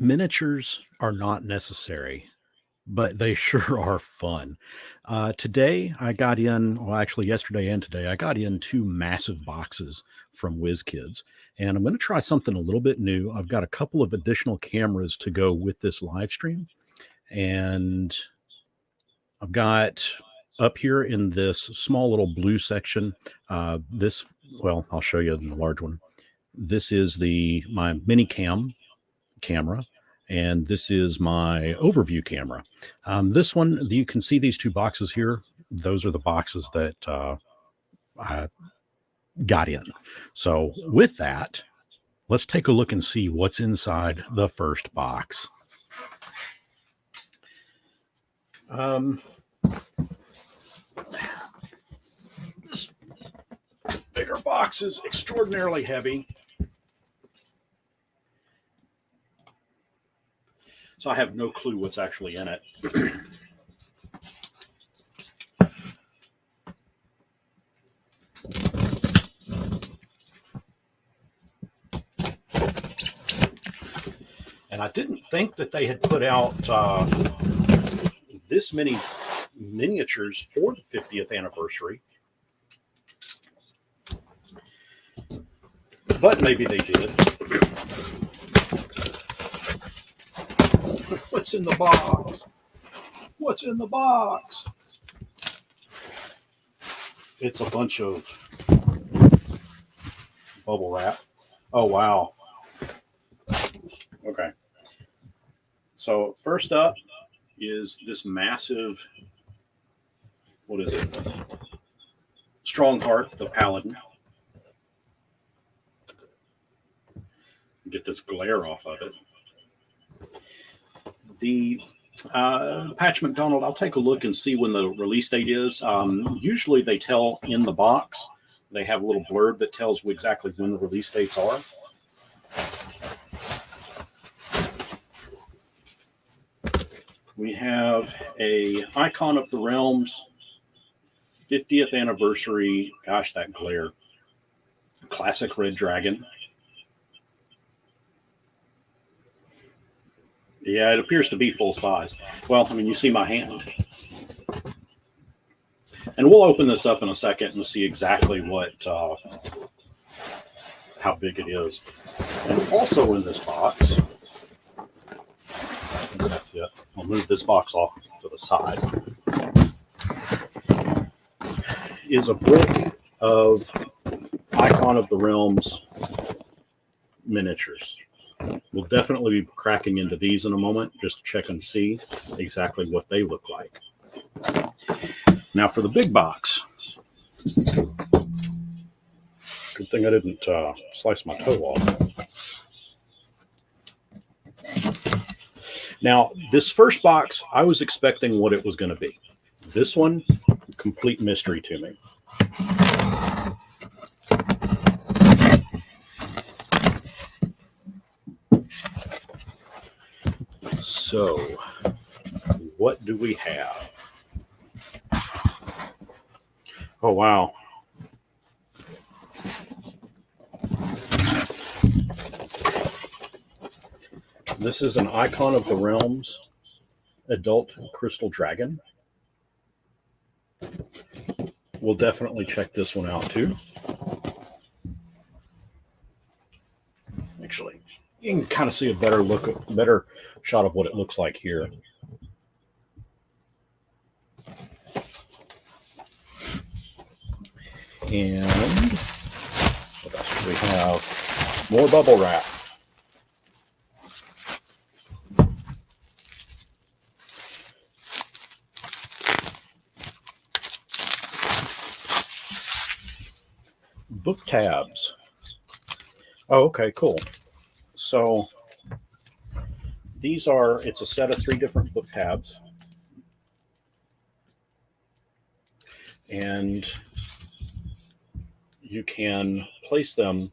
Miniatures are not necessary, but they sure are fun. Today, I got in, well, actually, yesterday and today, I got in two massive boxes from Wizkids, and I'm going to try something a little bit new. I've got a couple of additional cameras to go with this live stream, and I've got up here in this small little blue section, well, I'll show you in the large one. This is my mini camera, and this is my overview camera. This one, you can see these two boxes here. Those are the boxes that I got in. So with that, let's take a look and see what's inside the first box. This bigger box is extraordinarily heavy. So I have no clue what's actually in it. And I didn't think that they had put out this many miniatures for the 50th anniversary. But maybe they did. What's in the box? What's in the box? It's a bunch of bubble wrap. Oh, wow. Okay. So first up is this massive, what is it? Strongheart, the Paladin. Get this glare off of it. The Patch McDonald, I'll take a look and see when the release date is. Usually they tell in the box. They have a little blurb that tells exactly when the release dates are. We have a Icon of the Realms 50th anniversary. Gosh, that glare. Classic Red Dragon. Yeah, it appears to be full size. Well, I mean, you see my hand. And we'll open this up in a second and see exactly how big it is. And also in this box, that's it. I'll move this box off to the side, is a brick of Icon of the Realms miniatures. We'll definitely be cracking into these in a moment, just to check and see exactly what they look like. Now for the big box. Good thing I didn't slice my toe off. Now, this first box, I was expecting what it was going to be. This one, complete mystery to me. So, what do we have? Oh, wow. This is an Icon of the Realms adult crystal dragon. We'll definitely check this one out too. Actually, you can kind of see a better shot of what it looks like here. And what else do we have? More bubble wrap. Book tabs. Oh, okay, cool. So it's a set of 3 different book tabs. And you can place them.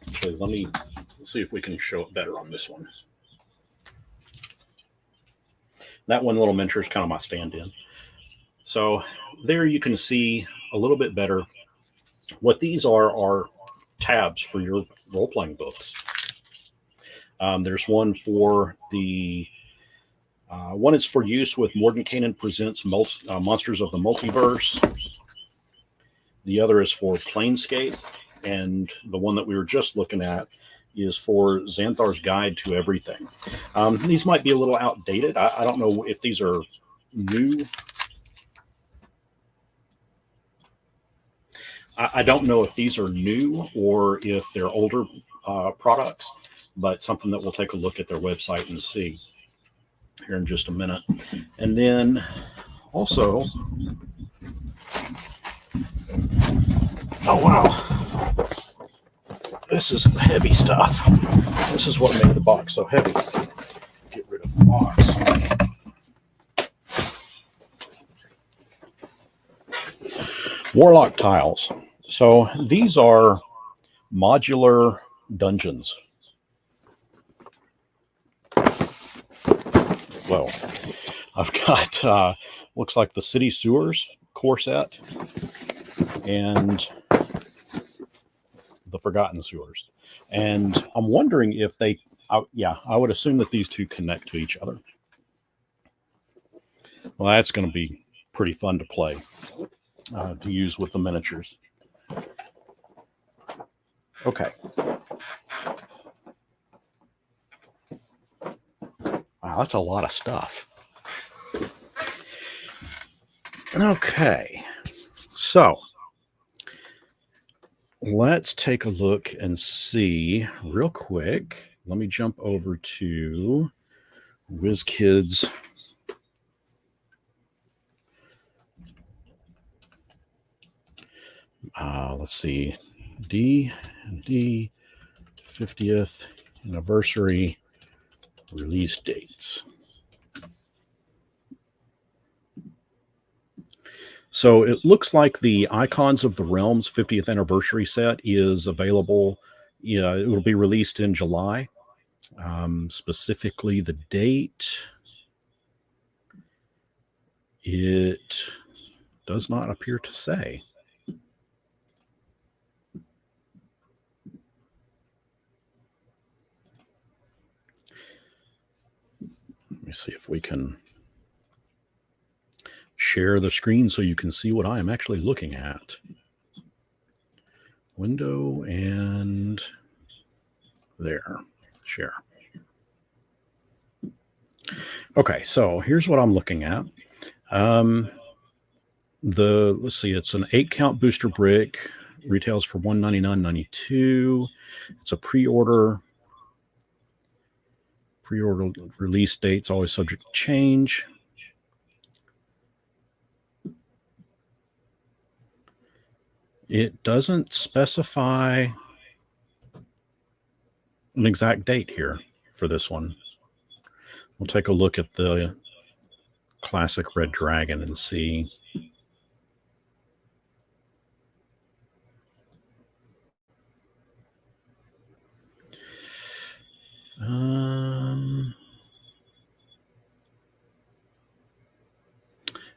Actually, let me see if we can show it better on this one. That one little miniature is kind of my stand-in. So there you can see a little bit better. What these are tabs for your role-playing books. There's one for the one is for use with Mordenkainen Presents Monsters of the Multiverse. The other is for Planescape, and the one that we were just looking at is for Xanthar's Guide to Everything. These might be a little outdated. I don't know if these are new. I don't know if these are new or if they're older products, but something that we'll take a look at their website and see here in just a minute. And then also, oh wow, this is the heavy stuff. This is what made the box so heavy. Get rid of the box. Warlock tiles. So these are modular dungeons. Well, I've got, looks like the City Sewers core set and the Forgotten Sewers. And I'm wondering if they, I would assume that these two connect to each other. Well, that's going to be pretty fun to play, to use with the miniatures. Okay. Wow, that's a lot of stuff. Okay. So let's take a look and see real quick. Let me jump over to Wizkids. Let's see. D&D 50th anniversary release dates. So it looks like the Icons of the Realms 50th anniversary set is available. Yeah, it will be released in July. Specifically, the date, it does not appear to say. Let me see if we can share the screen so you can see what I am actually looking at. Window and there, share. Okay, so here's what I'm looking at. Let's see, it's an 8-count booster brick, retails for $199.92. It's a pre-order. Pre-order release date's always subject to change. It doesn't specify an exact date here for this one. We'll take a look at the classic Red Dragon and see.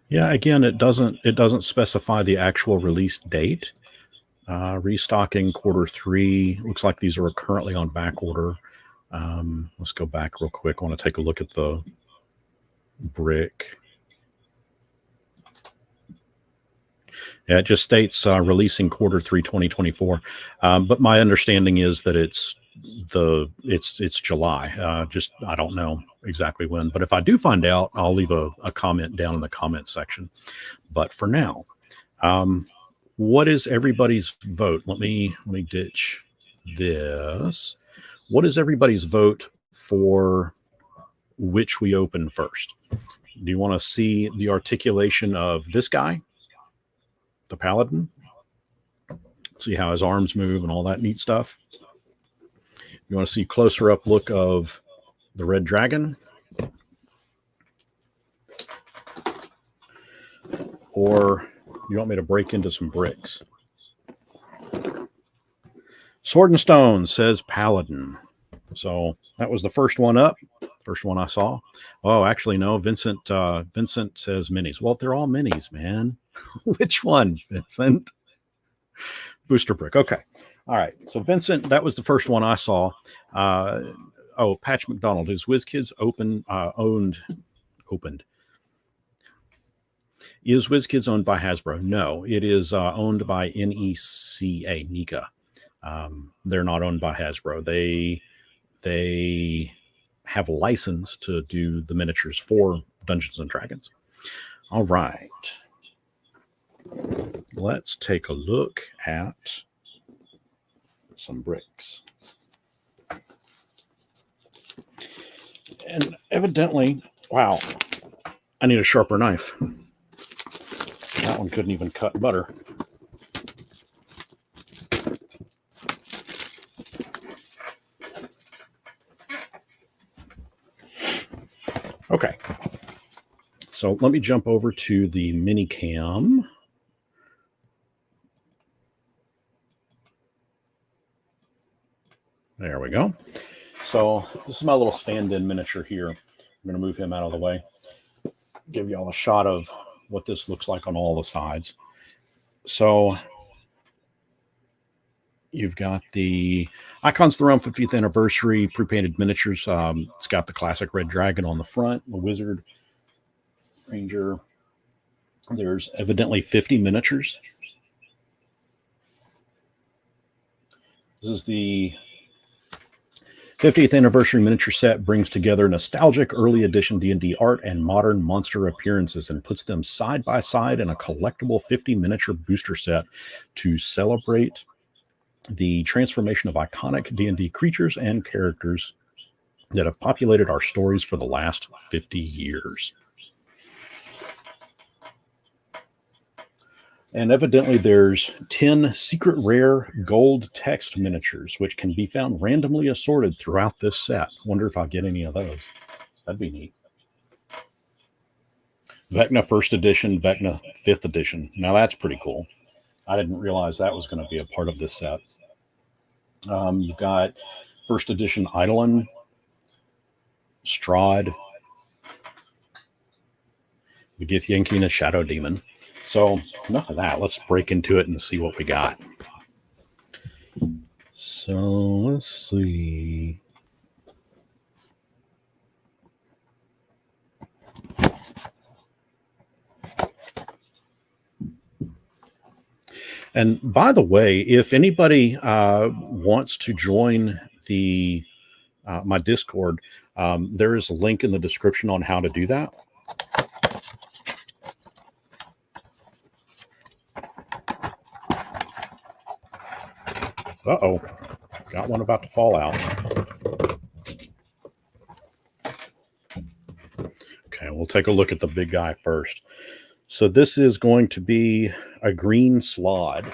Yeah, again, it doesn't specify the actual release date. Restocking Q3. Looks like these are currently on back order. Let's go back real quick. I want to take a look at the brick. Yeah, it just states releasing Q3 2024. But my understanding is that it's July. Just I don't know exactly when. But if I do find out, I'll leave a comment down in the comment section. But for now, what is everybody's vote? Let me ditch this. What is everybody's vote for which we open first? Do you want to see the articulation of this guy, the Paladin? See how his arms move and all that neat stuff? You want to see closer up look of the Red Dragon? Or you want me to break into some bricks? Sword and Stone says Paladin. So that was the first one up. First one I saw. Oh, actually, no. Vincent says minis. Well, they're all minis, man. Which one, Vincent? Booster brick. Okay. All right. So Vincent, that was the first one I saw. Patch McDonald, is WizKids opened? Is WizKids owned by Hasbro? No, it is owned by NECA. They're not owned by Hasbro. They have a license to do the miniatures for Dungeons and Dragons. All right. Let's take a look at some bricks. And evidently, wow, I need a sharper knife. That one couldn't even cut butter. Okay. So let me jump over to the mini cam. There we go. So this is my little stand-in miniature here. I'm going to move him out of the way. Give you all a shot of what this looks like on all the sides. So you've got the Icons of the Realm 50th Anniversary pre-painted miniatures. It's got the classic red dragon on the front, the wizard, ranger. There's evidently 50 miniatures. This is the 50th Anniversary Miniature Set, brings together nostalgic early edition D&D art and modern monster appearances and puts them side by side in a collectible 50 miniature booster set to celebrate the transformation of iconic D&D creatures and characters that have populated our stories for the last 50 years. And evidently there's 10 secret rare gold text miniatures, which can be found randomly assorted throughout this set. Wonder if I'll get any of those. That'd be neat. Vecna 1st edition, Vecna 5th edition. Now that's pretty cool. I didn't realize that was going to be a part of this set. You've got 1st edition Eidolon, Strahd, the Githyanki Shadow Demon. So enough of that. Let's break into it and see what we got. So let's see. And by the way, if anybody wants to join the my Discord, there is a link in the description on how to do that. Uh-oh, got one about to fall out. Okay, we'll take a look at the big guy first. So this is going to be a green slod.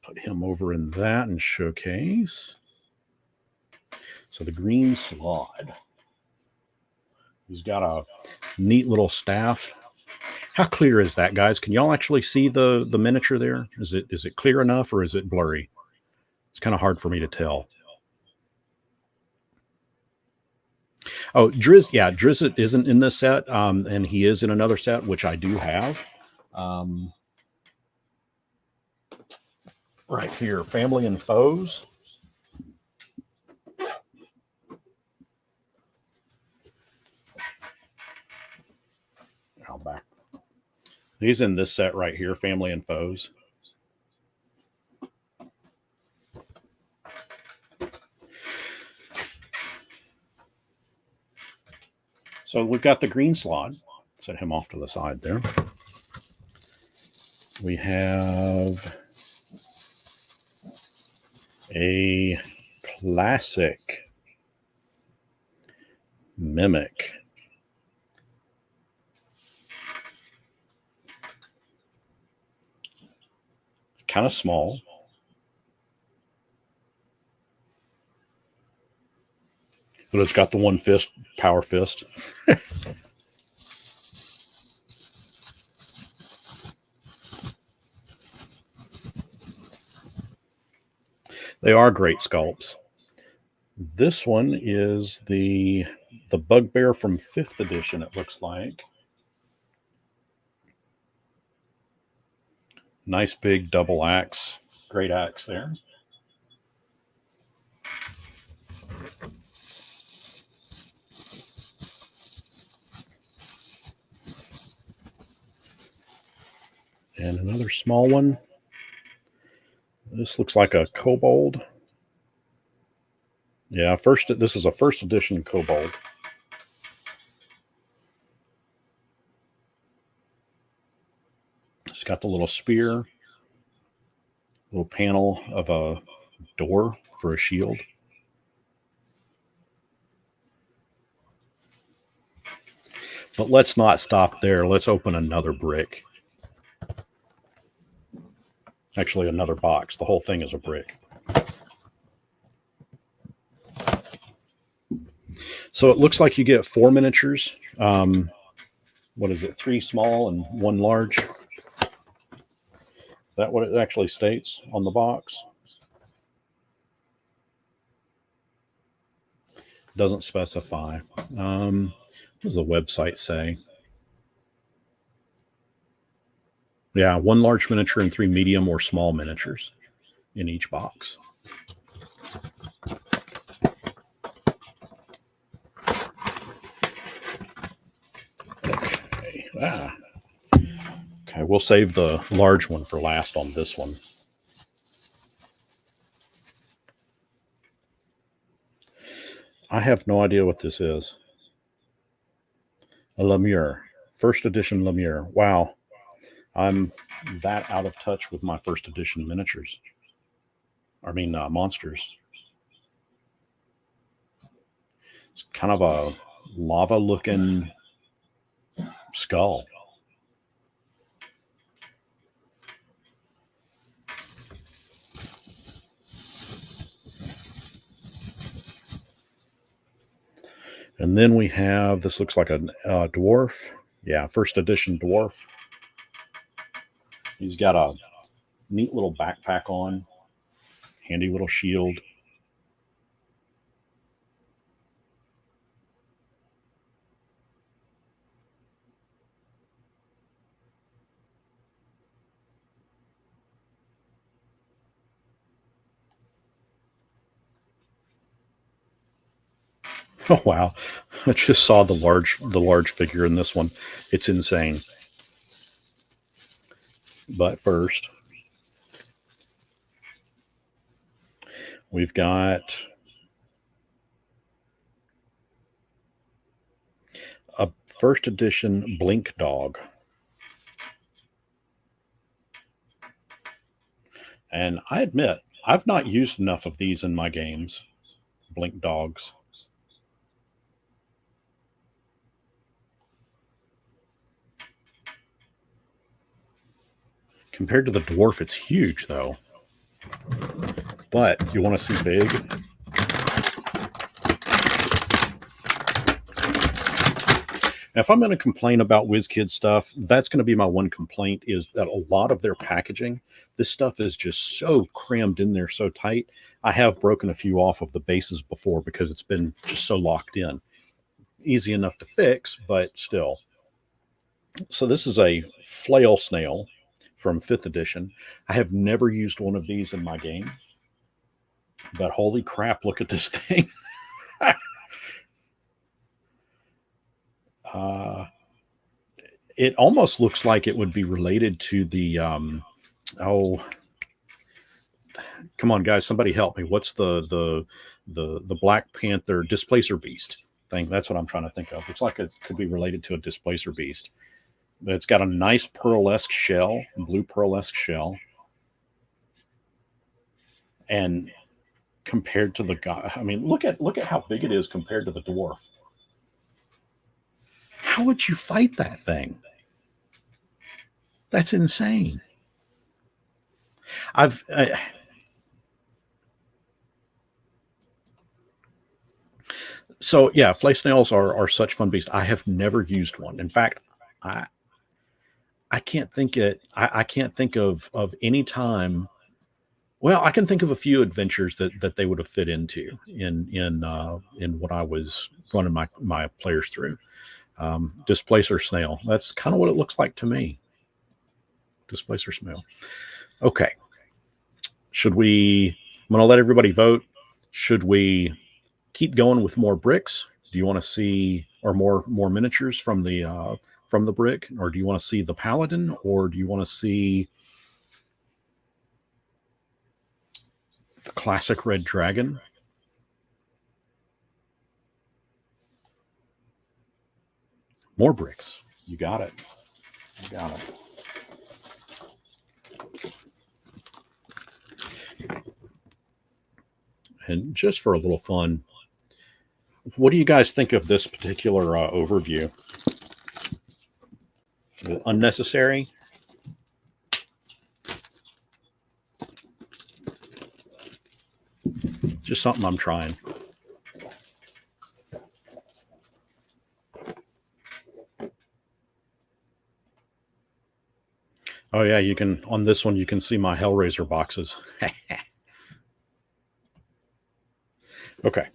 Put him over in that and showcase. So the green slod. He's got a neat little staff. How clear is that, guys? Can y'all actually see the miniature there? Is it clear enough or is it blurry? It's kind of hard for me to tell. Oh, Driz, yeah, Driz isn't in this set, and he is in another set, which I do have. Right here, Family and Foes. I'll back. He's in this set right here, Family and Foes. So we've got the green slot. Set him off to the side there. We have a classic Mimic. Kind of small. But it's got the one fist, power fist. They are great sculpts. This one is the Bugbear from 5th edition, it looks like. Nice big double axe. Great axe there. And another small one. This looks like a kobold. Yeah, this is a first edition kobold. It's got the little spear, little panel of a door for a shield. But let's not stop there. Let's open another brick. Actually, another box. The whole thing is a brick. So it looks like you get 4 miniatures. What is it? 3 small and 1 large. Is that what it actually states on the box? Doesn't specify. What does the website say? Yeah, 1 large miniature and 3 medium or small miniatures in each box. Okay. Okay, we'll save the large one for last on this one. I have no idea what this is. A Lemure. First edition Lemure. Wow. I'm that out of touch with my first edition miniatures. Monsters. It's kind of a lava-looking skull. And then we have, this looks like a dwarf. Yeah, first edition dwarf. He's got a neat little backpack on. Handy little shield. Oh wow! I just saw the large figure in this one. It's insane. But first, we've got a first edition Blink Dog. And I admit, I've not used enough of these in my games. Blink Dogs. Compared to the dwarf, it's huge, though. But you want to see big? Now, if I'm going to complain about Wizkids stuff, that's going to be my one complaint, is that a lot of their packaging, this stuff is just so crammed in there so tight. I have broken a few off of the bases before because it's been just so locked in. Easy enough to fix, but still. So this is a flail snail from 5th edition. I have never used one of these in my game. But holy crap, look at this thing. It almost looks like it would be related to the come on guys, somebody help me. What's the Black Panther Displacer Beast thing? That's what I'm trying to think of. Looks like it could be related to a Displacer Beast. But it's got a nice pearlesque shell, blue pearlesque shell. And compared to the guy, I mean, look at how big it is compared to the dwarf. How would you fight that thing? That's insane. So yeah, flay snails are such fun beasts. I have never used one. In fact, I can't think of any time. Well, I can think of a few adventures that they would have fit into in what I was running my players through. Displacer snail. That's kind of what it looks like to me. Displacer snail. Okay. I'm going to let everybody vote. Should we keep going with more bricks? Do you want to see, or more miniatures from the from the brick, or do you want to see the Paladin, or do you want to see the classic red dragon? More bricks. You got it. You got it. And just for a little fun, what do you guys think of this particular overview? Unnecessary? Just something I'm trying. Oh yeah, you can, on this one, you can see my Hellraiser boxes. Okay.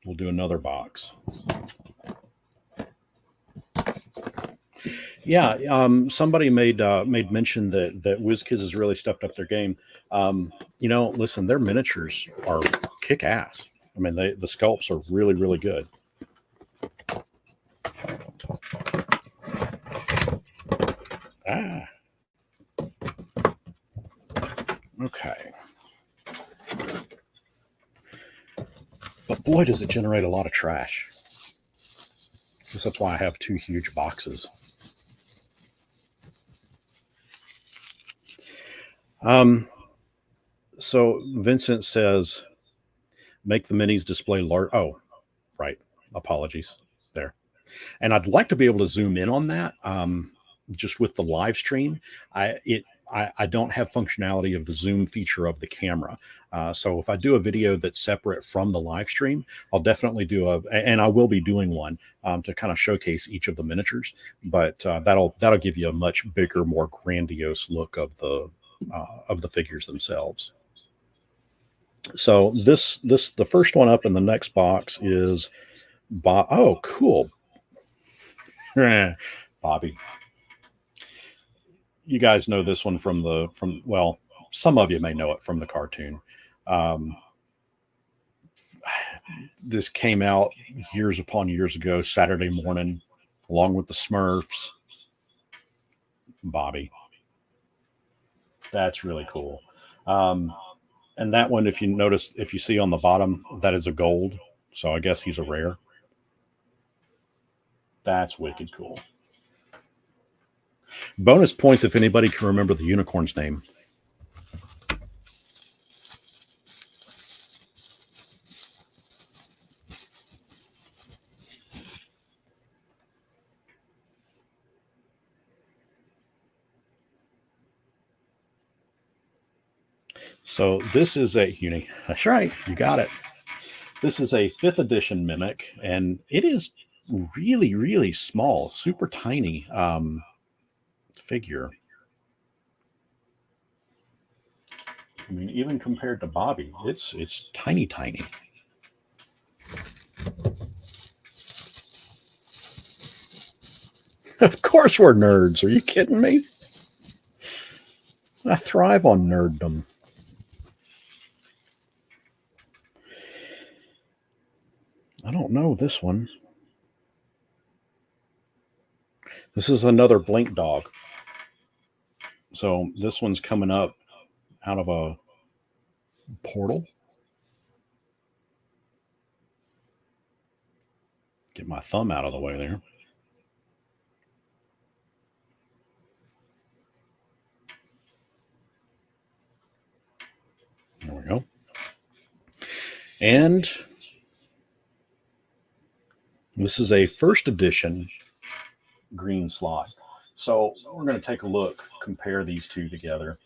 We'll do another box. Yeah, somebody made mention that Wizkids has really stepped up their game. Listen, their miniatures are kick ass. I mean, the sculpts are really, really good. Okay. But boy, does it generate a lot of trash. I guess that's why I have two huge boxes. So Vincent says, make the minis display large. Oh, right. Apologies there. And I'd like to be able to zoom in on that. Just with the live stream, I don't have functionality of the zoom feature of the camera. So if I do a video that's separate from the live stream, I'll definitely and I will be doing one to kind of showcase each of the miniatures. But that'll give you a much bigger, more grandiose look of the figures themselves. So the first one up in the next box is oh, cool. Bobby. You guys know this one well, some of you may know it from the cartoon. This came out years upon years ago, Saturday morning, along with the Smurfs. Bobby. That's really cool. And that one, if you see on the bottom, that is a gold. So I guess he's a rare. That's wicked cool. Bonus points if anybody can remember the unicorn's name. So this is a uni. That's right. You got it. This is a 5th edition Mimic, and it is really, really small, super tiny figure. I mean, even compared to Bobby, it's tiny, tiny. Of course we're nerds. Are you kidding me? I thrive on nerddom. I don't know this one. This is another Blink dog. So this one's coming up out of a portal. Get my thumb out of the way there. There we go. And this is a 1st edition green slot. So we're going to take a look, compare these two together.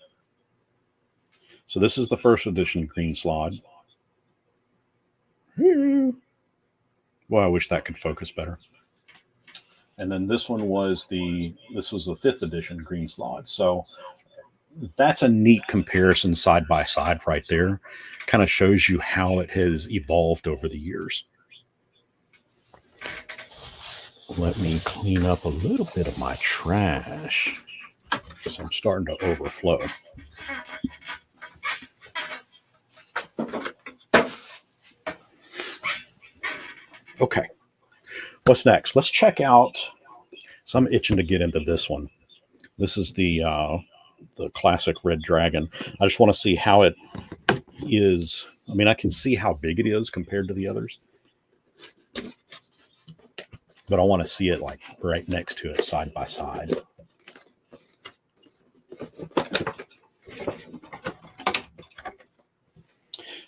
So this is the 1st edition green slot. Well, I wish that could focus better. And then this one was the 5th edition green slot. So that's a neat comparison side by side right there. Kind of shows you how it has evolved over the years. Let me clean up a little bit of my trash, because I'm starting to overflow. Okay. what's next? Let's check out. So I'm itching to get into this one. This is the classic red dragon. I just want to see how it is. I mean, I can see how big it is compared to the others, but I want to see it like right next to it, side by side.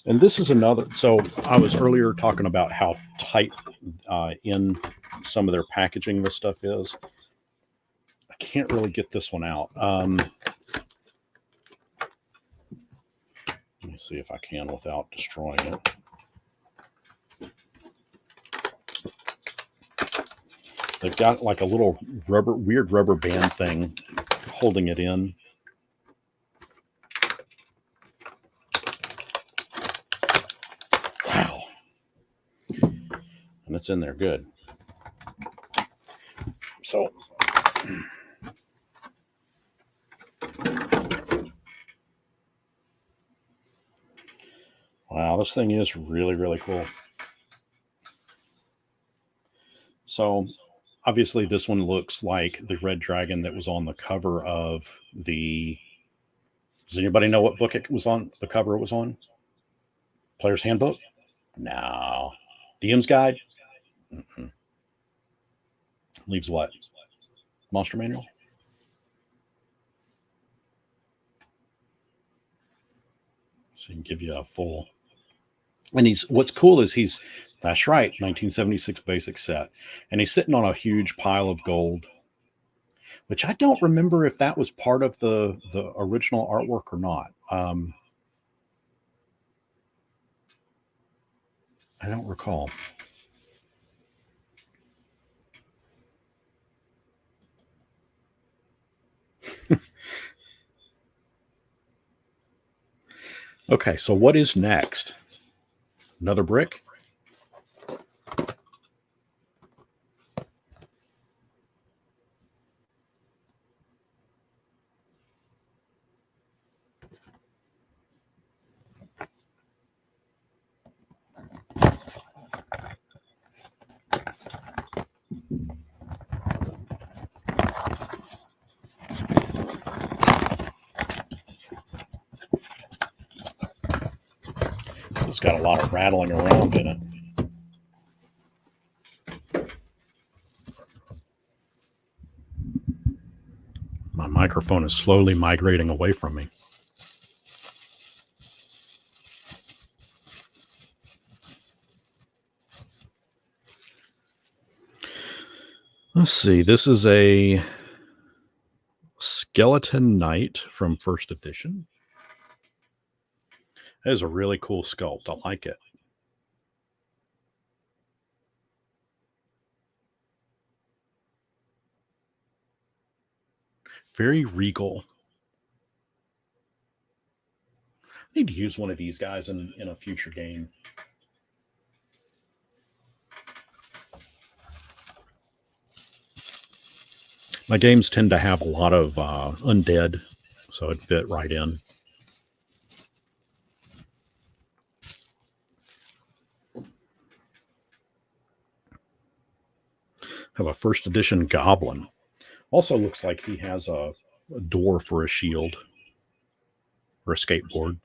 And this is another. So I was earlier talking about how tight in some of their packaging this stuff is. I can't really get this one out. Let me see if I can without destroying it. They've got like a little weird rubber band thing holding it in. Wow. And it's in there good. So, wow, this thing is really, really cool. So, obviously, this one looks like the red dragon that was on the cover of the. Does anybody know what book it was on? The cover it was on? Player's Handbook? No. DM's Guide? Mm-mm. Leaves what? Monster Manual? So he can give you a full. And what's cool is that's right, 1976 basic set. And he's sitting on a huge pile of gold, which I don't remember if that was part of the original artwork or not. I don't recall. Okay, so what is next? Another brick? It's got a lot of rattling around in it. My microphone is slowly migrating away from me. Let's see. This is a Skeleton Knight from first edition. That is a really cool sculpt. I like it. Very regal. I need to use one of these guys in a future game. My games tend to have a lot of undead, so it'd fit right in. Have a first edition goblin. Also looks like he has a door for a shield or a skateboard.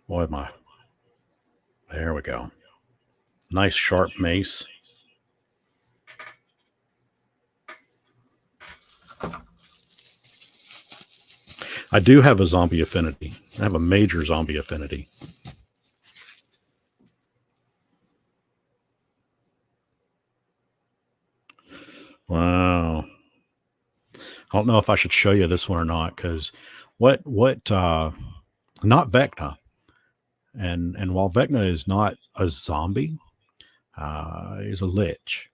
Boy, there we go. Nice sharp mace. I do have a zombie affinity. I have a major zombie affinity. Wow. I don't know if I should show you this one or not, because not Vecna. And while Vecna is not a zombie, he's a lich.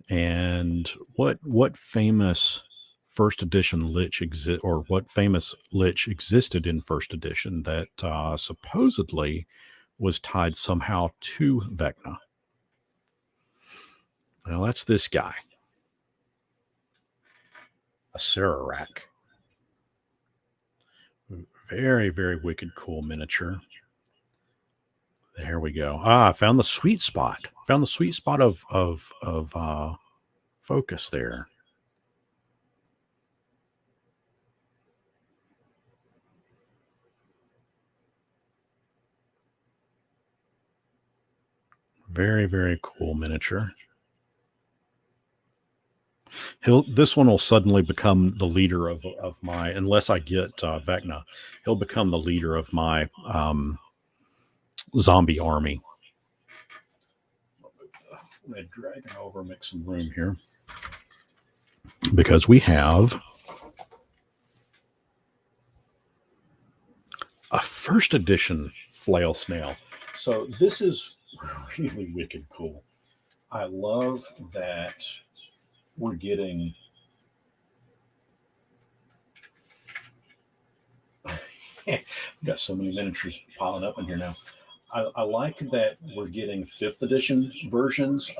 And what famous first edition lich what famous lich existed in first edition that supposedly was tied somehow to Vecna? Well, that's this guy, a Sararak. Very, very wicked cool miniature. There we go. I found the sweet spot. Found the sweet spot of focus there. Very, very cool miniature. This one will suddenly become the leader of my, unless I get Vecna, he'll become the leader of my zombie army. I'm going to drag it over, make some room here, because we have a first edition flail snail. So this is really wicked cool. I love that we're getting got so many miniatures piling up in here now. I like that we're getting 5th edition versions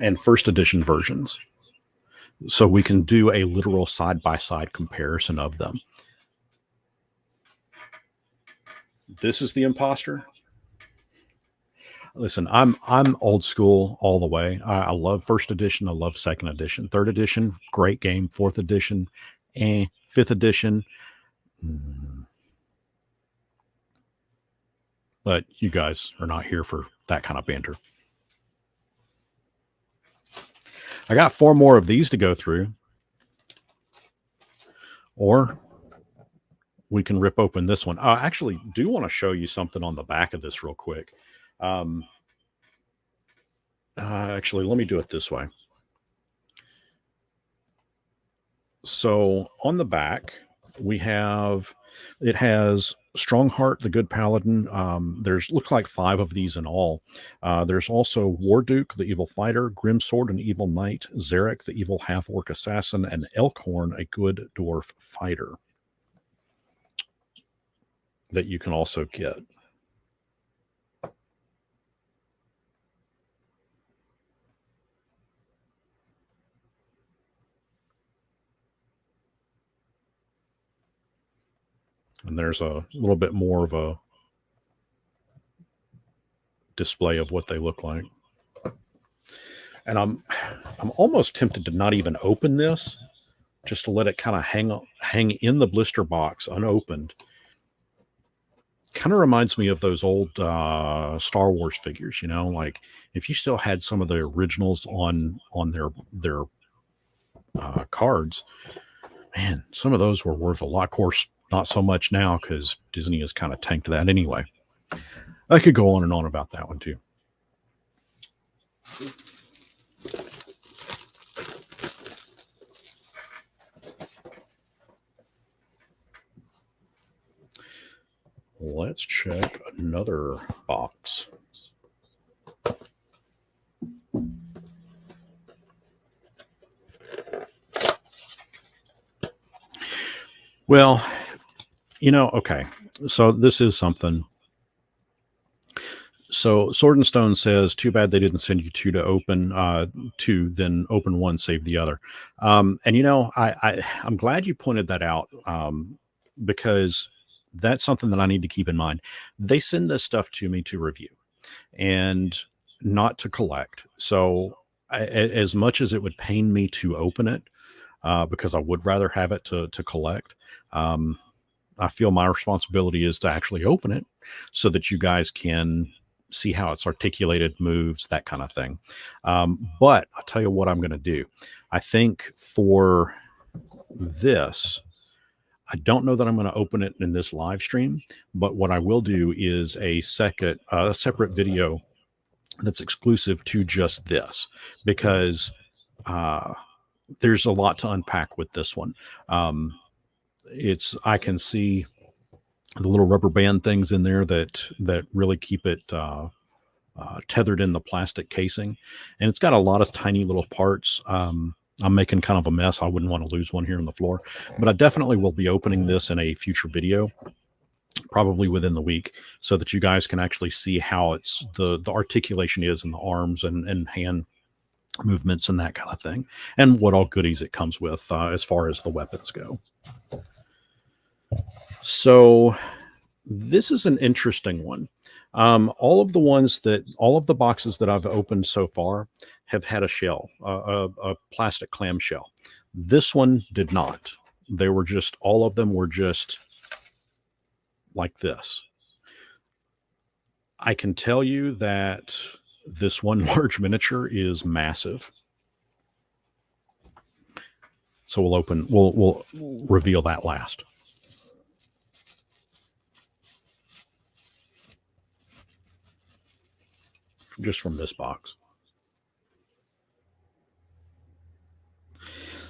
and first edition versions, so we can do a literal side by side comparison of them. This is the imposter. Listen, I'm old school all the way. I love first edition. I love second edition. Third edition, great game. Fourth edition, fifth edition. But you guys are not here for that kind of banter. I got 4 more of these to go through. Or we can rip open this one. I actually do want to show you something on the back of this real quick. Actually, let me do it this way. So on the back, it has Strongheart, the good Paladin. There's looks like 5 of these in all. There's also Warduke, the evil fighter, Grimsword, an evil knight, Zarek, the evil half-orc assassin, and Elkhorn, a good dwarf fighter that you can also get. And there's a little bit more of a display of what they look like. And I'm almost tempted to not even open this, just to let it kind of hang in the blister box unopened. Kind of reminds me of those old Star Wars figures, like if you still had some of the originals on their cards, man, some of those were worth a lot. Of course, not so much now because Disney has kind of tanked that anyway. I could go on and on about that one too. Let's check another box. Well, okay. So this is something. So Sword and Stone says, too bad they didn't send you 2 to open, 2, then open 1, save the other. And I'm glad you pointed that out, because that's something that I need to keep in mind. They send this stuff to me to review and not to collect. So as much as it would pain me to open it, because I would rather have it to collect, I feel my responsibility is to actually open it so that you guys can see how it's articulated, moves, that kind of thing. But I'll tell you what I'm going to do. I think for this, I don't know that I'm going to open it in this live stream, but what I will do is a separate video that's exclusive to just this, because there's a lot to unpack with this one. I can see the little rubber band things in there that really keep it tethered in the plastic casing, and it's got a lot of tiny little parts. I'm making kind of a mess. I wouldn't want to lose one here on the floor, but I definitely will be opening this in a future video, probably within the week, so that you guys can actually see how it's the articulation is in the arms and hand movements and that kind of thing, and what all goodies it comes with as far as the weapons go. So this is an interesting one. All of the boxes that I've opened so far have had a shell, a plastic clam shell. This one did not. They were just, all of them were just like this. I can tell you that this one large miniature is massive. So we'll reveal that last. Just from this box.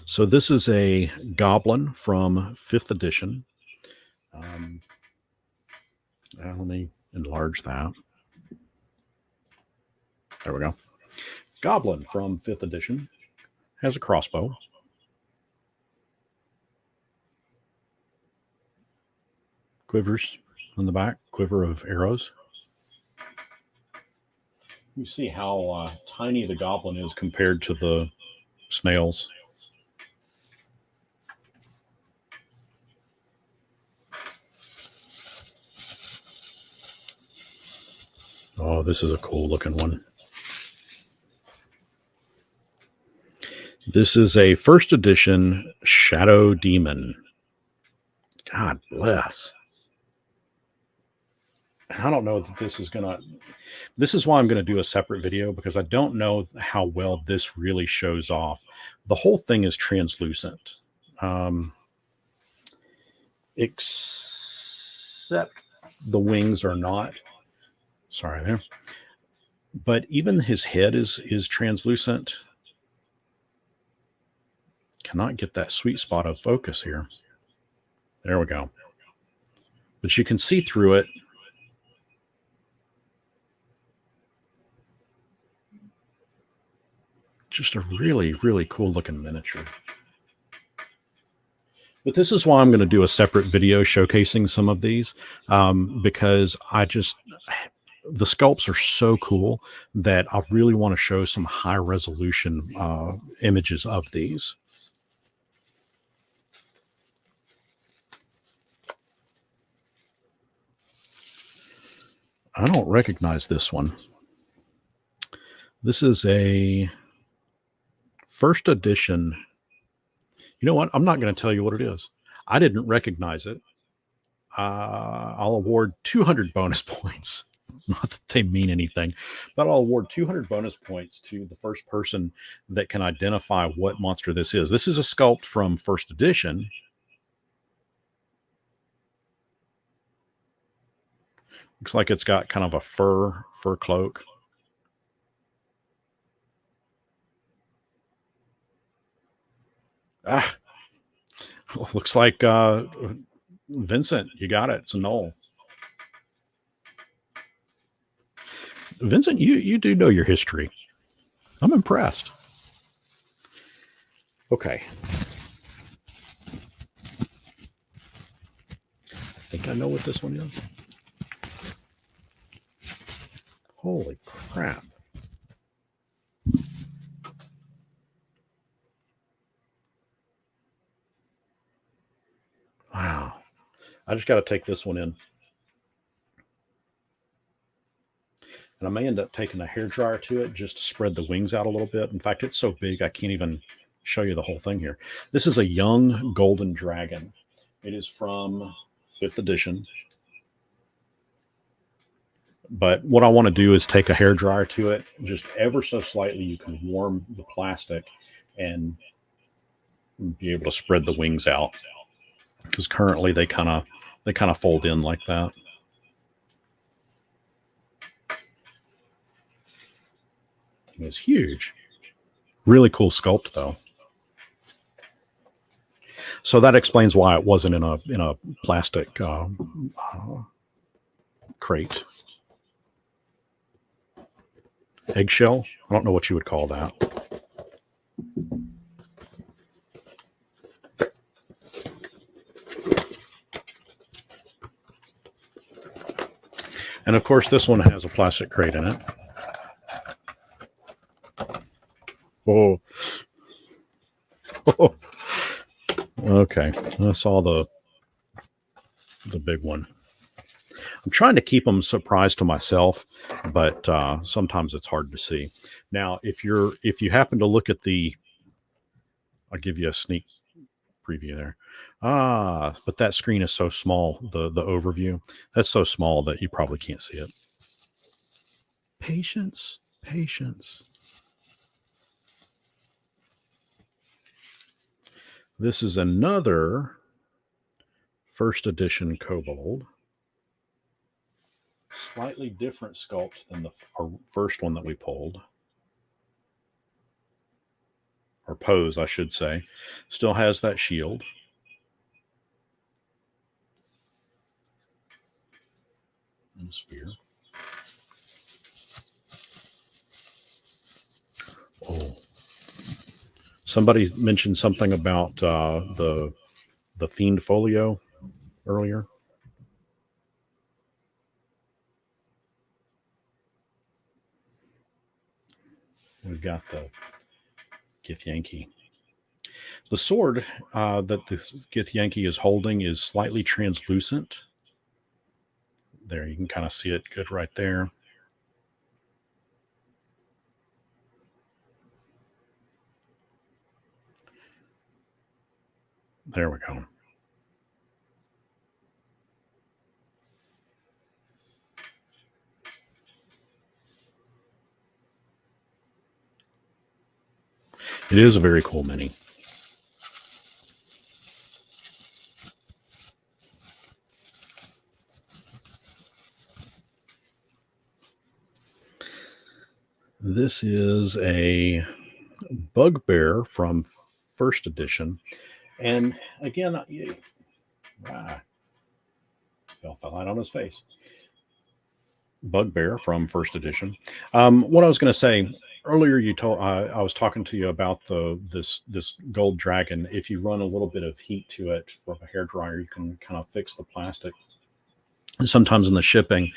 So this is a goblin from 5th edition. Let me enlarge that. There we go. Goblin from 5th edition. Has a crossbow. Quivers on the back. Quiver of arrows. You see how tiny the goblin is compared to the snails. Oh, this is a cool looking one. This is a 1st edition Shadow Demon. God bless. I don't know that this is why I'm going to do a separate video, because I don't know how well this really shows off. The whole thing is translucent. Except the wings are not. Sorry there. But even his head is translucent. Cannot get that sweet spot of focus here. There we go. But you can see through it. Just a really, really cool looking miniature. But this is why I'm going to do a separate video showcasing some of these, because the sculpts are so cool that I really want to show some high resolution images of these. I don't recognize this one. This is a 1st edition. You know what? I'm not going to tell you what it is. I didn't recognize it. I'll award 200 bonus points. Not that they mean anything, but I'll award 200 bonus points to the first person that can identify what monster this is. This is a sculpt from 1st edition. Looks like it's got kind of a fur cloak. Looks like Vincent, you got it. It's a knoll. Vincent, you do know your history. I'm impressed. Okay. I think I know what this one is. Holy crap. Wow. I just got to take this one in. And I may end up taking a hairdryer to it just to spread the wings out a little bit. In fact, it's so big, I can't even show you the whole thing here. This is a young golden dragon. It is from 5th edition. But what I want to do is take a hairdryer to it, just ever so slightly. You can warm the plastic and be able to spread the wings out, because currently they kind of fold in like that. It's huge. Really cool sculpt, though. So that explains why it wasn't in a plastic crate. Eggshell? I don't know what you would call that. And of course, this one has a plastic crate in it. Whoa. Oh. Okay, I saw the big one. I'm trying to keep them surprise to myself, but sometimes it's hard to see. Now, if you happen to look at I'll give you a sneak preview there. But that screen is so small. The overview, that's so small that you probably can't see it. Patience, patience. This is another first edition kobold. Slightly different sculpt than our first one that we pulled. Or pose, I should say. Still has that shield. And spear. Oh. Somebody mentioned something about the Fiend Folio earlier. We've got the Githyanki. The sword that the Githyanki is holding is slightly translucent. There, you can kind of see it good right there. There we go. It is a very cool mini. This is a Bugbear from first edition. And again, fell out on his face. Bugbear from first edition. What I was going to say earlier, I was talking to you about this gold dragon. If you run a little bit of heat to it from a hairdryer, you can kind of fix the plastic. And sometimes in the shipping,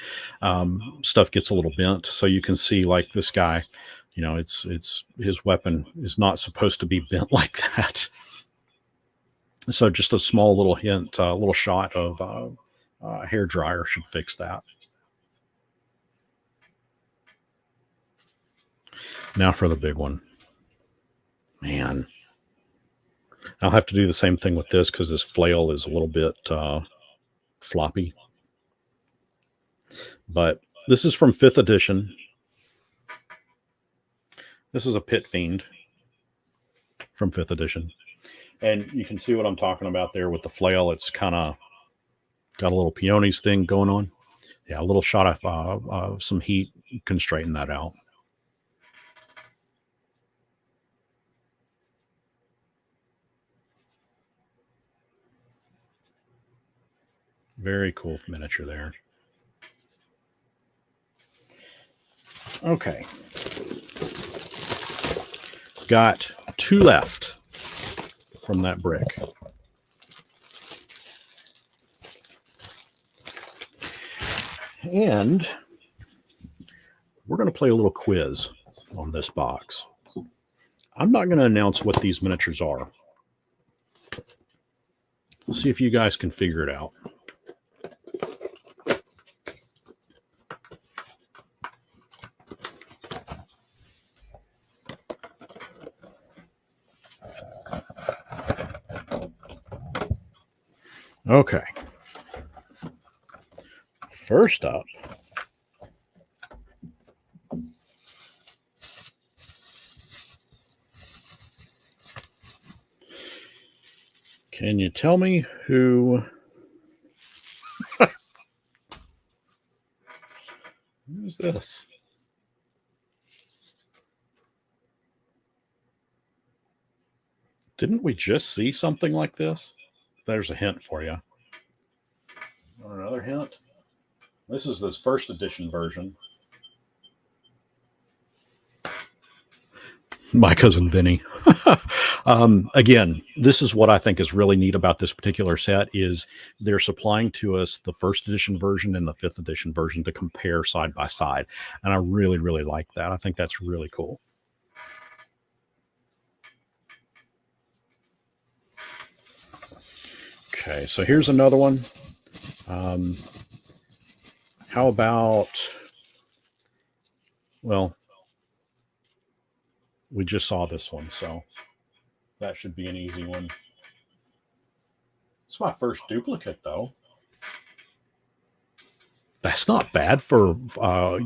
stuff gets a little bent, so you can see like this guy. You know, it's his weapon is not supposed to be bent like that. So just a small little hint, a little shot of hair dryer should fix that. Now for the big one. Man, I'll have to do the same thing with this because this flail is a little bit floppy. But this is from 5th edition. This is a Pit Fiend from 5th edition. And you can see what I'm talking about there with the flail. It's kind of got a little peonies thing going on. Yeah, a little shot of some heat can straighten that out. Very cool miniature there. Okay. Got 2 left from that brick. And we're going to play a little quiz on this box. I'm not going to announce what these miniatures are. See if you guys can figure it out. Okay. First up, can you tell me who's this? Didn't we just see something like this? There's a hint for you. Want another hint? This is this first edition version. My cousin Vinny. Again, this is what I think is really neat about this particular set is they're supplying to us the first edition version and the 5th edition version to compare side by side. And I really, really like that. I think that's really cool. Okay, so here's another one. How about, well, we just saw this one, so that should be an easy one. It's my first duplicate, though. That's not bad for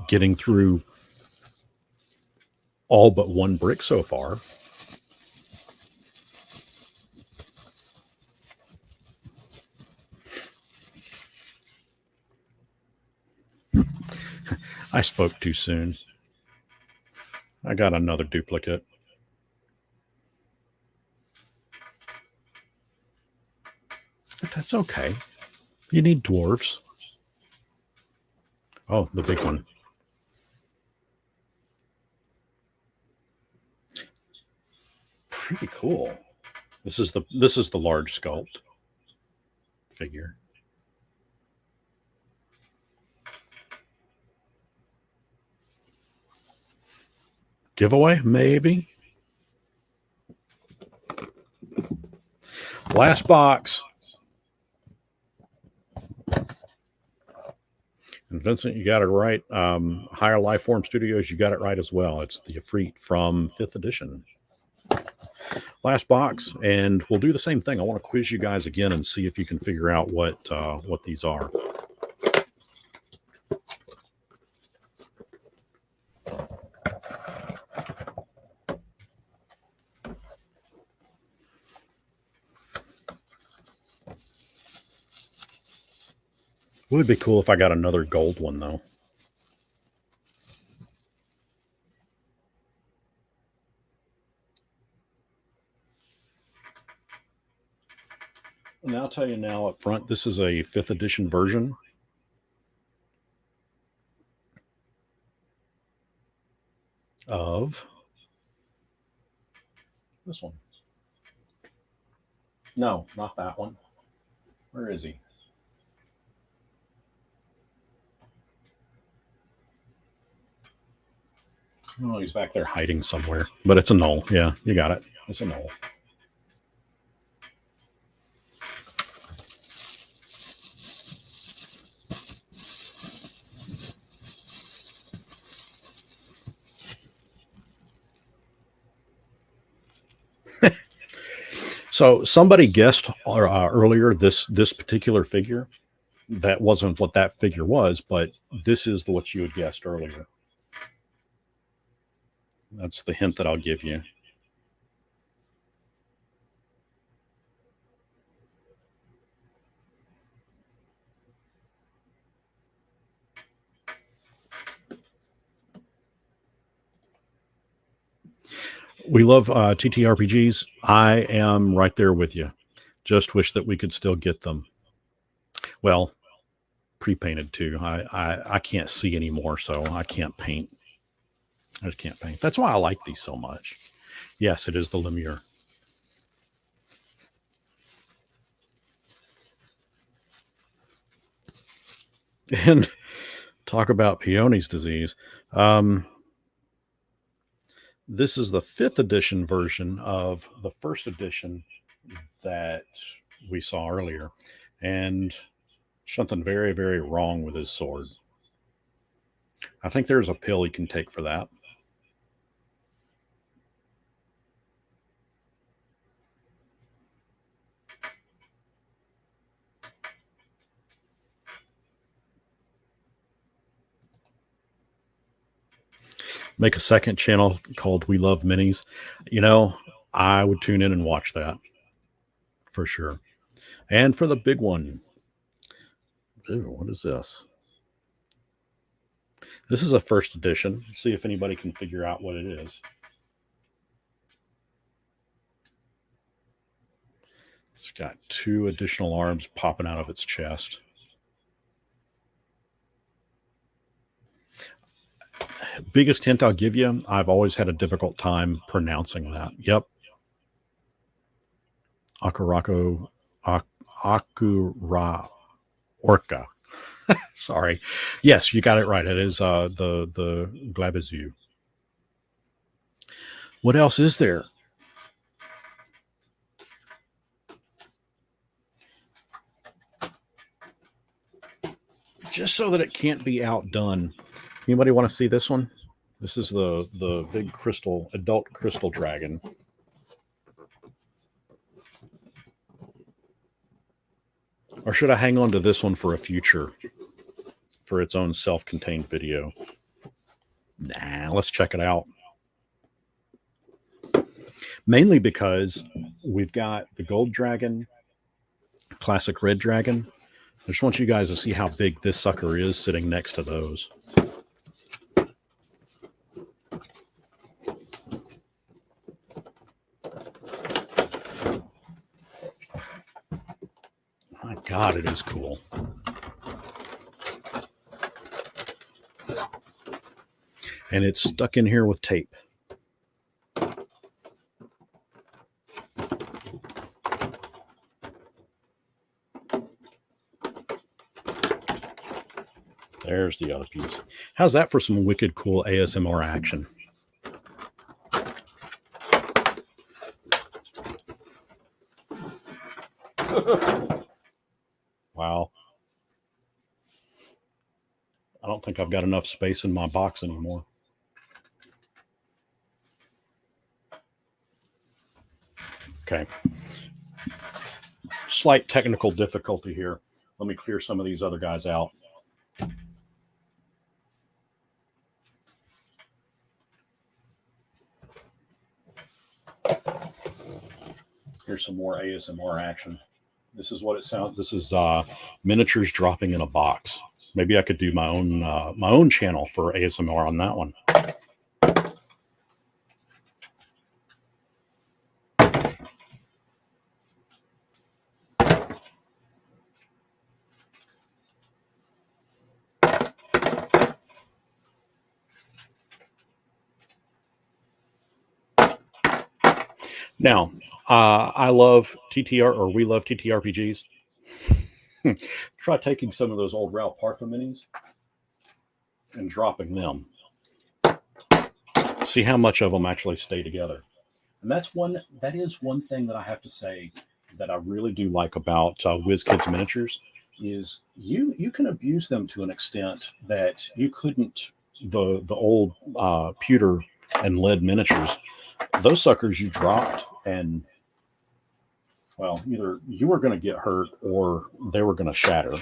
getting through all but one brick so far. I spoke too soon. I got another duplicate. But that's okay. You need dwarves. Oh, the big one. Pretty cool. This is the large sculpt figure. Giveaway, maybe. Last box. And Vincent, you got it right. Higher Life Form Studios, you got it right as well. It's the Efreet from 5th edition. Last box, and we'll do the same thing. I want to quiz you guys again and see if you can figure out what these are. It would be cool if I got another gold one, though. And I'll tell you now up front, this is a 5th edition version. Of this one. No, not that one. Where is he? Oh, he's back there hiding somewhere. But it's a null. Yeah, you got it. It's a null. So somebody guessed earlier this particular figure. That wasn't what that figure was, but this is what you had guessed earlier. That's the hint that I'll give you. We love TTRPGs. I am right there with you. Just wish that we could still get them. Well, pre-painted too. I can't see anymore, so I can't paint. I just can't paint. That's why I like these so much. Yes, it is the Lemure. And talk about Peoni's disease. This is the 5th edition version of the 1st edition that we saw earlier. And something very, very wrong with his sword. I think there's a pill he can take for that. Make a second channel called We Love Minis. You know, I would tune in and watch that for sure. And for the big one, ooh, what is this? This is a 1st edition. Let's see if anybody can figure out what it is. It's got 2 additional arms popping out of its chest. Biggest hint I'll give you, I've always had a difficult time pronouncing that. Yep. Akura Orca. Sorry. Yes, you got it right. It is the Glabezu. What else is there? just so that it can't be outdone. Anybody want to see this one? This is the big adult crystal dragon. Or should I hang on to this one for its own self-contained video? Nah, let's check it out. Mainly because we've got the gold dragon, classic red dragon. I just want you guys to see how big this sucker is sitting next to those. My God, it is cool. And it's stuck in here with tape. There's the other piece. How's that for some wicked cool ASMR action? Wow. I don't think I've got enough space in my box anymore. Okay. Slight technical difficulty here. Let me clear some of these other guys out. Here's some more ASMR action. This is what it sounds. This is miniatures dropping in a box. Maybe I could do my own channel for ASMR on that one. Now, I love TTR, or we love TTRPGs. Try taking some of those old Ralph Partha minis and dropping them. See how much of them actually stay together. And that is one thing that I have to say that I really do like about Wizkids miniatures is you can abuse them to an extent that you couldn't the old pewter and lead miniatures. Those suckers you dropped, and well, either you were going to get hurt or they were going to shatter.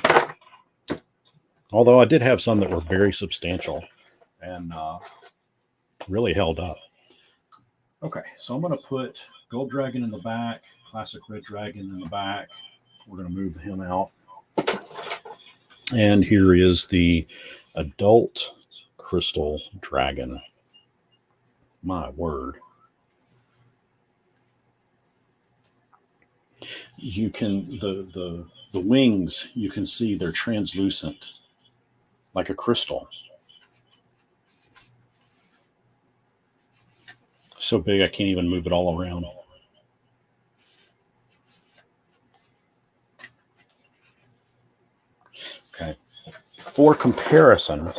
Although I did have some that were very substantial and really held up. Okay, so I'm going to put Gold Dragon in the back, Classic Red Dragon in the back. We're going to move him out. And here is the Adult Crystal Dragon. My word. You can, the wings, you can see they're translucent, like a crystal. So big I can't even move it all around. Okay. For comparison,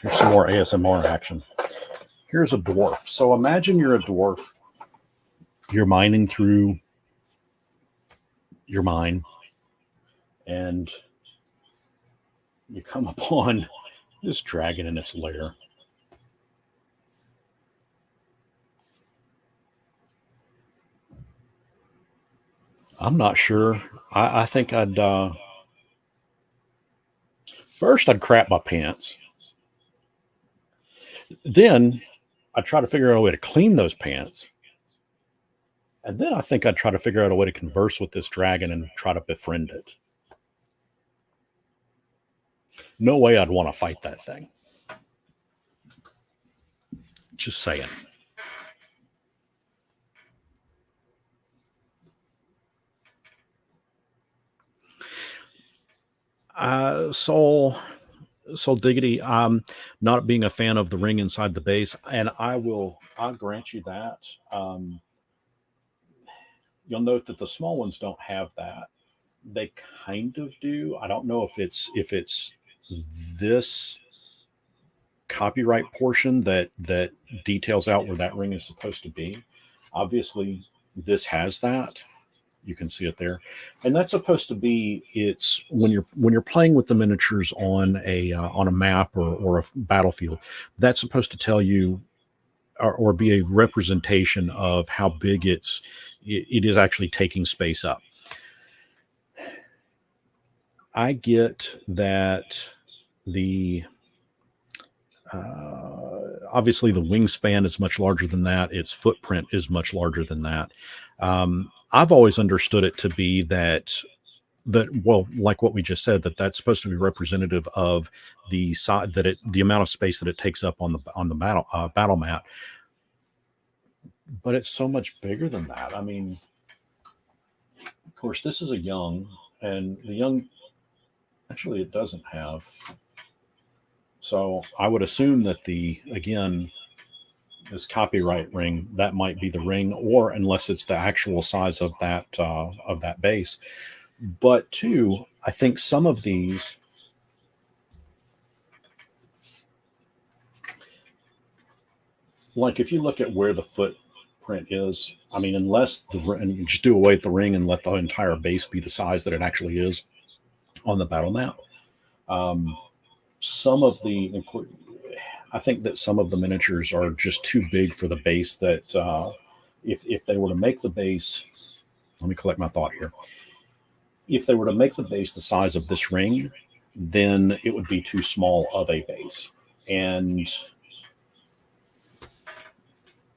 here's some more ASMR action. Here's a dwarf. So imagine you're a dwarf. You're mining through your mine, and you come upon this dragon in its lair. I'm not sure. I think first I'd crap my pants. Then I'd try to figure out a way to clean those pants. And then I think I'd try to figure out a way to converse with this dragon and try to befriend it. No way I'd want to fight that thing. Just saying. Soul Diggity, not being a fan of the ring inside the base, and I'll grant you that. You'll note that the small ones don't have that. They kind of do. I don't know if it's this copyright portion that details out where that ring is supposed to be. Obviously, this has that. You can see it there, and that's supposed to be, it's when you're playing with the miniatures on a map or a battlefield. That's supposed to tell you, or be a representation of how big it is actually taking space up. I get that the obviously the wingspan is much larger than that. Its footprint is much larger than that. I've always understood it to be that well, like what we just said, that's supposed to be representative of the size, the amount of space that it takes up on the battle mat. But it's so much bigger than that. I mean, of course, this is a young, and the young actually it doesn't have. So I would assume that this copyright ring, that might be the ring, or unless it's the actual size of that base. But two, I think some of these, like if you look at where the footprint is, I mean, unless and you just do away with the ring and let the entire base be the size that it actually is on the battle map. Some of the, I think that some of the miniatures are just too big for the base. That if they were to make the base, let me collect my thought here. If they were to make the base the size of this ring, then it would be too small of a base. And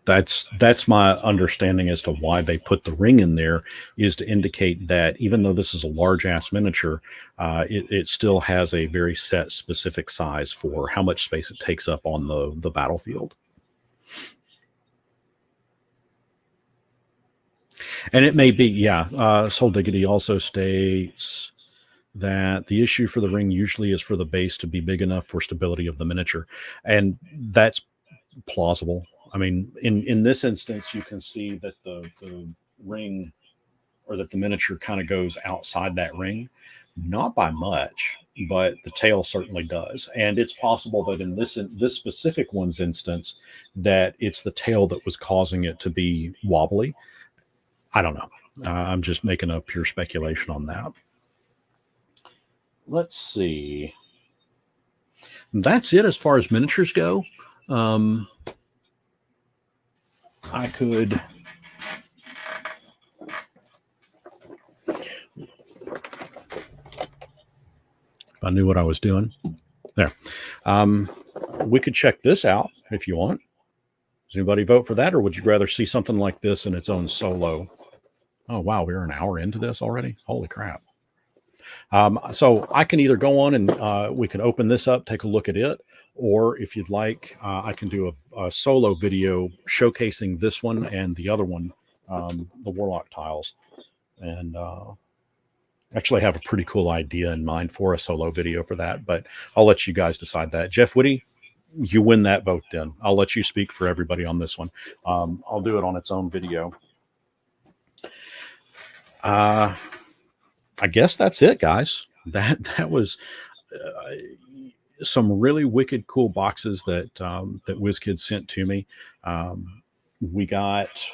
that's my understanding as to why they put the ring in there, is to indicate that even though this is a large ass miniature, it still has a very set specific size for how much space it takes up on the battlefield. And it may be, yeah. Soul Diggity also states that the issue for the ring usually is for the base to be big enough for stability of the miniature, and that's plausible. I mean, in this instance, you can see that the ring, or that the miniature kind of goes outside that ring, not by much, but the tail certainly does. And it's possible that in this specific one's instance, that it's the tail that was causing it to be wobbly. I don't know. I'm just making a pure speculation on that. Let's see. That's it as far as miniatures go. I could. If I knew what I was doing. There. We could check this out if you want. Does anybody vote for that, or would you rather see something like this in its own solo? Oh, wow. We're an hour into this already. Holy crap. So I can either go on and we can open this up, take a look at it, or if you'd like, I can do a solo video showcasing this one and the other one, the Warlock tiles. And actually have a pretty cool idea in mind for a solo video for that, but I'll let you guys decide that. Jeff Whitty, you win that vote then. I'll let you speak for everybody on this one. I'll do it on its own video. I guess that's it, guys. That was some really wicked cool boxes that that Wizkids sent to me. We got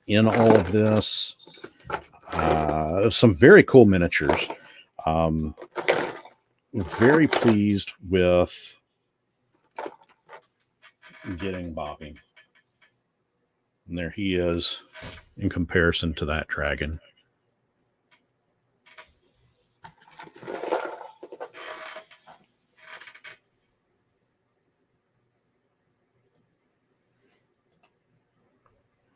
in all of this some very cool miniatures. Very pleased with getting Bobby. And there he is in comparison to that dragon.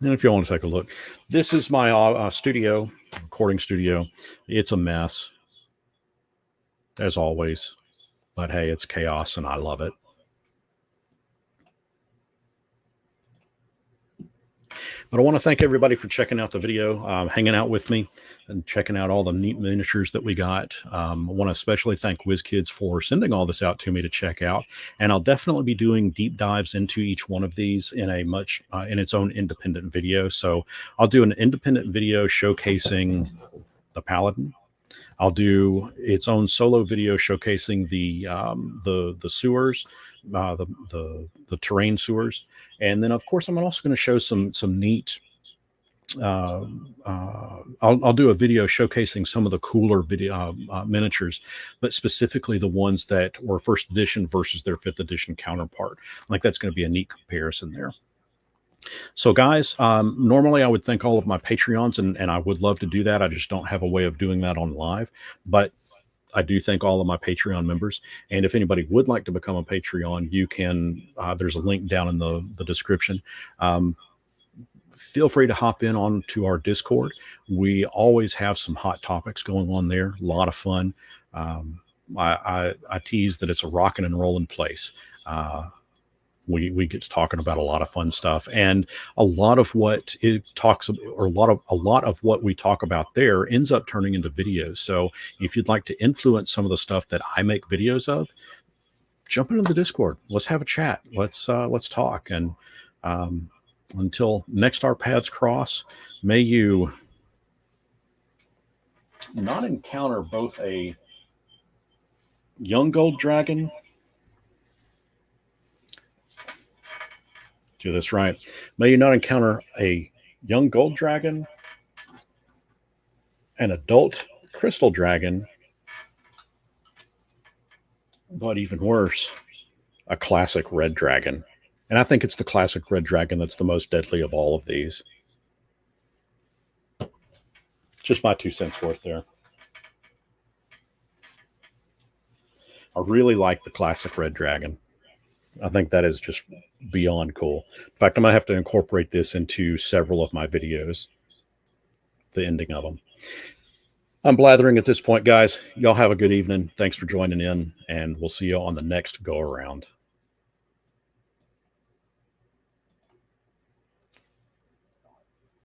And if you want to take a look, this is my studio, recording studio. It's a mess, as always. But hey, it's chaos and I love it. But I want to thank everybody for checking out the video, hanging out with me, and checking out all the neat miniatures that we got. I want to especially thank Wizkids for sending all this out to me to check out. And I'll definitely be doing deep dives into each one of these in a in its own independent video. So I'll do an independent video showcasing the Paladin. I'll do its own solo video showcasing the sewers, the terrain sewers, and then of course I'm also going to show some neat I'll do a video showcasing some of the cooler video miniatures, but specifically the ones that were first edition versus their fifth edition counterpart. Like that's going to be a neat comparison there. So, guys, normally I would thank all of my Patreons, and I would love to do that. I just don't have a way of doing that on live. But I do thank all of my Patreon members. And if anybody would like to become a Patreon, you can. There's a link down in the description. Feel free to hop in onto our Discord. We always have some hot topics going on there. A lot of fun. I tease that it's a rocking and rolling place. We get to talking about a lot of fun stuff, and a lot of what it talks, or a lot of what we talk about there ends up turning into videos. So if you'd like to influence some of the stuff that I make videos of, jump into the Discord. Let's have a chat. Let's talk. And until next our paths cross, may you not encounter both a young gold dragon. Do this right. May you not encounter a young gold dragon, an adult crystal dragon, but even worse, a classic red dragon. And I think it's the classic red dragon that's the most deadly of all of these. Just my 2 cents worth there. I really like the classic red dragon. I think that is just beyond cool. In fact, I'm going to have to incorporate this into several of my videos, the ending of them. I'm blathering at this point, guys. Y'all have a good evening. Thanks for joining in, and we'll see you on the next go around.